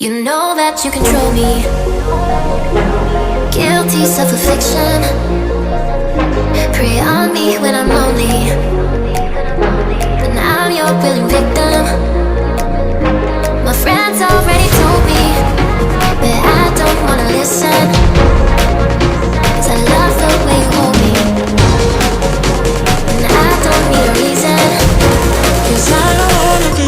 You know that you control me. Guilty self-affliction. Prey on me when I'm lonely, and I'm your willing victim. My friends already told me that I don't wanna listen, 'cause I love the way you hold me, and I don't need a reason, 'cause I don't wanna be.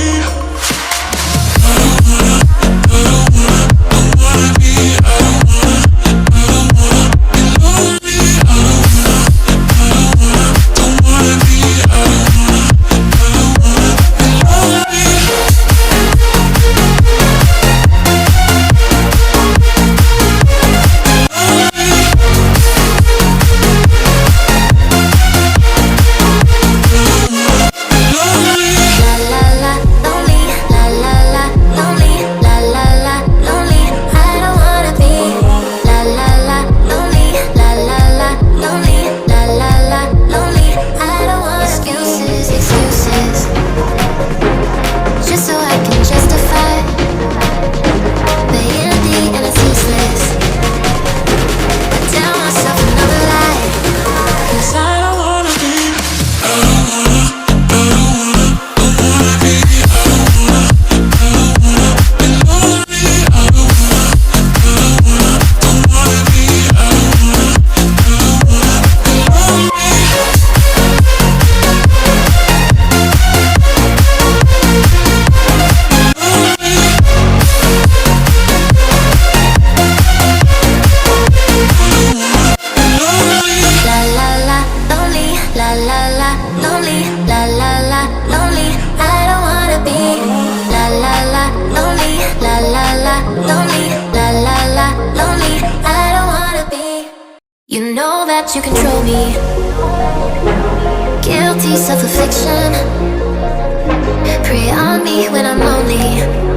You know that you control me. Guilty self-affliction. Prey on me when I'm lonely,